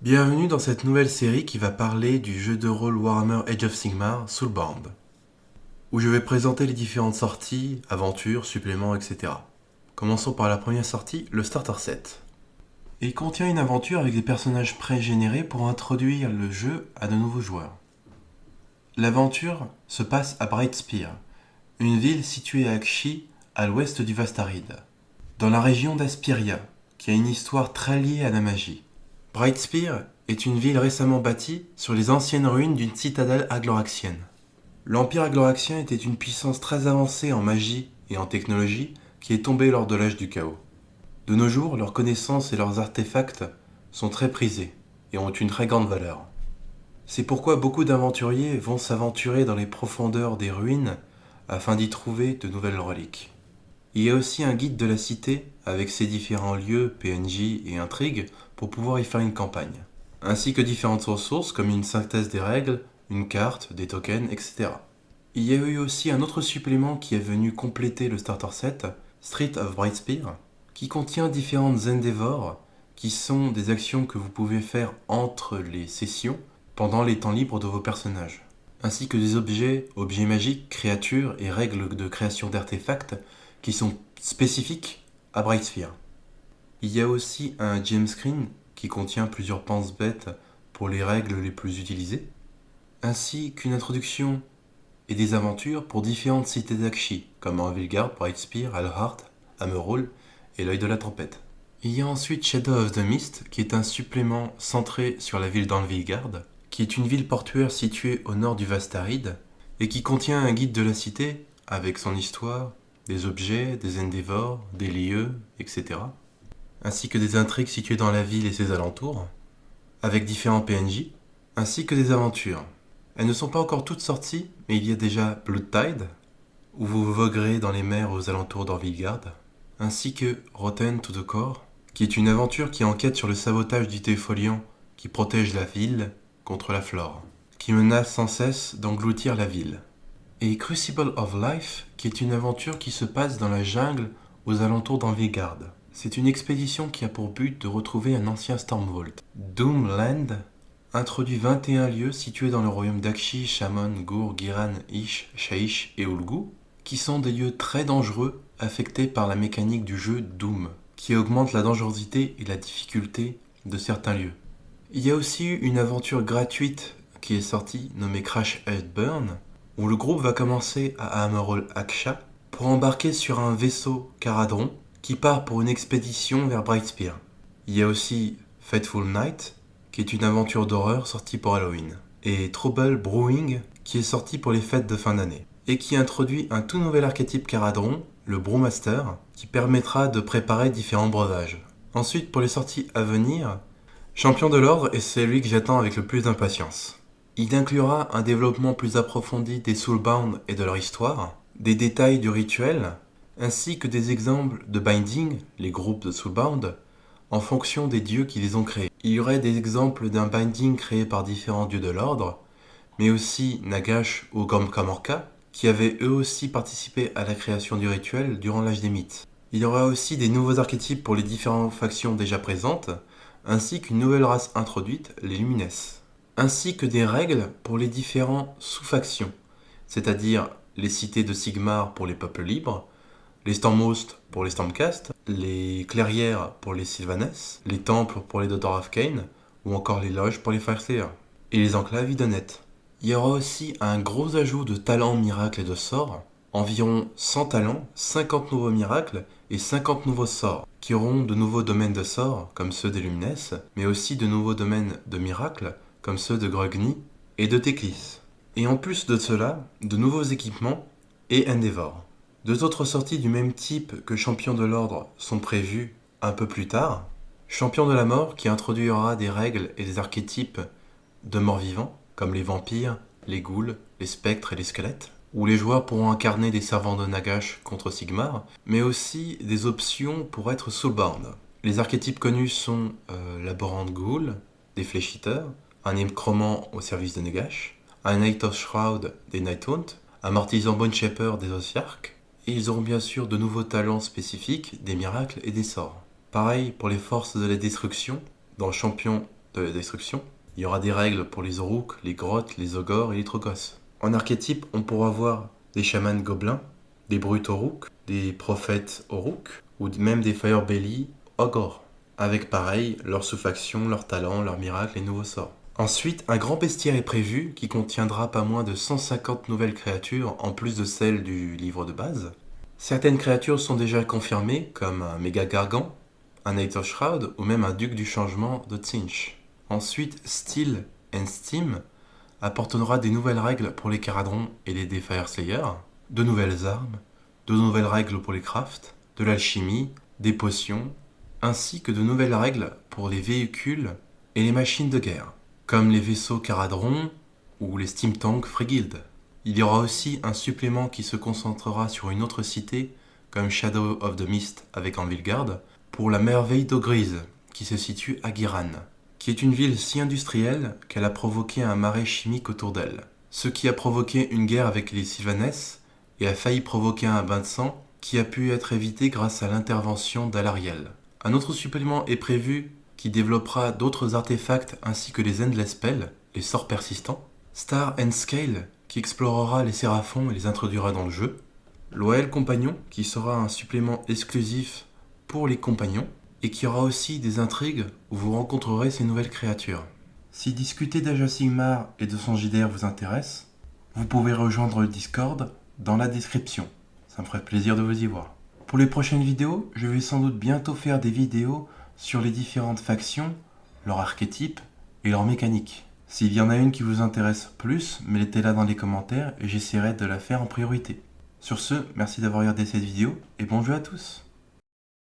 Bienvenue dans cette nouvelle série qui va parler du jeu de rôle Warhammer Age of Sigmar Soulbound, où je vais présenter les différentes sorties, aventures, suppléments, etc. Commençons par la première sortie, le Starter Set. Il contient une aventure avec des personnages pré-générés pour introduire le jeu à de nouveaux joueurs. L'aventure se passe à Brightspear, une ville située à Akshi, à l'ouest du Vastaride, dans la région d'Aspiria, qui a une histoire très liée à la magie. Brightspear est une ville récemment bâtie sur les anciennes ruines d'une citadelle agloraxienne. L'Empire agloraxien était une puissance très avancée en magie et en technologie qui est tombée lors de l'âge du chaos. De nos jours, leurs connaissances et leurs artefacts sont très prisés et ont une très grande valeur. C'est pourquoi beaucoup d'aventuriers vont s'aventurer dans les profondeurs des ruines afin d'y trouver de nouvelles reliques. Il y a aussi un guide de la cité avec ses différents lieux, PNJ et intrigues pour pouvoir y faire une campagne, ainsi que différentes ressources comme une synthèse des règles, une carte, des tokens, etc. Il y a eu aussi un autre supplément qui est venu compléter le starter set, Street of Brightspear, qui contient différentes endeavors qui sont des actions que vous pouvez faire entre les sessions pendant les temps libres de vos personnages, ainsi que des objets magiques, créatures et règles de création d'artefacts qui sont spécifiques à Brightspear. Il y a aussi un gem screen qui contient plusieurs pense-bêtes pour les règles les plus utilisées, ainsi qu'une introduction et des aventures pour différentes cités d'Akshi, comme Envilgard, Brightspear, Alhart, Hammerhall et l'œil de la tempête. Il y a ensuite Shadow of the Mist, qui est un supplément centré sur la ville d'Envilgard, qui est une ville portuaire située au nord du Vastaride, et qui contient un guide de la cité avec son histoire, des objets, des endeavors, des lieux, etc. Ainsi que des intrigues situées dans la ville et ses alentours, avec différents PNJ, ainsi que des aventures. Elles ne sont pas encore toutes sorties, mais il y a déjà Blood Tide, où vous voguerez dans les mers aux alentours d'Orvigard, ainsi que Rotten to the Core, qui est une aventure qui enquête sur le sabotage du Téfoliant qui protège la ville contre la flore, qui menace sans cesse d'engloutir la ville. Et Crucible of Life, qui est une aventure qui se passe dans la jungle aux alentours d'Envigard. C'est une expédition qui a pour but de retrouver un ancien Stormvault. Doomland introduit 21 lieux situés dans le royaume d'Akshi, Shamon, Gur, Giran, Ish, Shaish et Ulgu, qui sont des lieux très dangereux affectés par la mécanique du jeu Doom, qui augmente la dangerosité et la difficulté de certains lieux. Il y a aussi eu une aventure gratuite qui est sortie, nommée Crash Earthburn, où le groupe va commencer à Hammerhall Aksha pour embarquer sur un vaisseau Caradron qui part pour une expédition vers Brightspear. Il y a aussi Fateful Night, qui est une aventure d'horreur sortie pour Halloween, et Trouble Brewing, qui est sorti pour les fêtes de fin d'année, et qui introduit un tout nouvel archétype Caradron, le Brewmaster, qui permettra de préparer différents breuvages. Ensuite, pour les sorties à venir, Champion de l'Ordre est celui que j'attends avec le plus d'impatience. Il inclura un développement plus approfondi des Soulbound et de leur histoire, des détails du rituel, ainsi que des exemples de binding, les groupes de Soulbound, en fonction des dieux qui les ont créés. Il y aurait des exemples d'un binding créé par différents dieux de l'ordre, mais aussi Nagash ou Gormkamorka, qui avaient eux aussi participé à la création du rituel durant l'âge des mythes. Il y aura aussi des nouveaux archétypes pour les différentes factions déjà présentes, ainsi qu'une nouvelle race introduite, les Lumines, ainsi que des règles pour les différents sous-factions, c'est-à-dire les cités de Sigmar pour les peuples libres, les Stormhost pour les Stormcast, les clairières pour les Sylvanes, les temples pour les Daughters of Cain, ou encore les loges pour les Farseers, et les enclaves Idonettes. Il y aura aussi un gros ajout de talents, miracles et de sorts, environ 100 talents, 50 nouveaux miracles et 50 nouveaux sorts, qui auront de nouveaux domaines de sorts, comme ceux des Lumines, mais aussi de nouveaux domaines de miracles, comme ceux de Grogni et de Teclis. Et en plus de cela, de nouveaux équipements et Endeavor. Deux autres sorties du même type que Champion de l'Ordre sont prévues un peu plus tard. Champion de la Mort qui introduira des règles et des archétypes de morts vivants, comme les vampires, les ghouls, les spectres et les squelettes, où les joueurs pourront incarner des servants de Nagash contre Sigmar, mais aussi des options pour être Soulbound. Les archétypes connus sont Laborant Ghoul, des Flesh Eaters, un Nécromant au service de Nagash, un Knight of Shroud des Nighthaunt, un Martysan Bone Shaper des Ossiarchs, et ils auront bien sûr de nouveaux talents spécifiques, des miracles et des sorts. Pareil pour les forces de la destruction, dans Champion de la destruction. Il y aura des règles pour les Oruk, les Grottes, les Ogors et les Trogos. En archétype, on pourra voir des chamans gobelins, des brutes Oruk, des prophètes Oruk, ou même des Firebelly Ogors, avec pareil, leurs sous-factions, leurs talents, leurs miracles et nouveaux sorts. Ensuite, un grand bestiaire est prévu qui contiendra pas moins de 150 nouvelles créatures en plus de celles du livre de base. Certaines créatures sont déjà confirmées, comme un méga gargan, un Aether Shroud ou même un duc du changement de Tzeentch. Ensuite, Steel and Steam apportera des nouvelles règles pour les Caradrons et les Fire Slayers, de nouvelles armes, de nouvelles règles pour les crafts, de l'alchimie, des potions, ainsi que de nouvelles règles pour les véhicules et les machines de guerre, comme les vaisseaux Caradron ou les Steam Tanks Freeguild. Il y aura aussi un supplément qui se concentrera sur une autre cité, comme Shadow of the Mist avec Anvilgard, pour la merveille d'eau grise, qui se situe à Giran, qui est une ville si industrielle qu'elle a provoqué un marais chimique autour d'elle, ce qui a provoqué une guerre avec les Sylvanes et a failli provoquer un bain de sang qui a pu être évité grâce à l'intervention d'Alariel. Un autre supplément est prévu qui développera d'autres artefacts ainsi que les Endless Spells, les sorts persistants, Star and Scale qui explorera les séraphons et les introduira dans le jeu, Loyal Compagnon qui sera un supplément exclusif pour les compagnons et qui aura aussi des intrigues où vous rencontrerez ces nouvelles créatures. Si discuter d'Age of Sigmar et de son JDR vous intéresse, vous pouvez rejoindre le Discord dans la description. Ça me ferait plaisir de vous y voir. Pour les prochaines vidéos, je vais sans doute bientôt faire des vidéos sur les différentes factions, leurs archétypes et leurs mécaniques. S'il y en a une qui vous intéresse plus, mettez-la dans les commentaires et j'essaierai de la faire en priorité. Sur ce, merci d'avoir regardé cette vidéo et bon jeu à tous.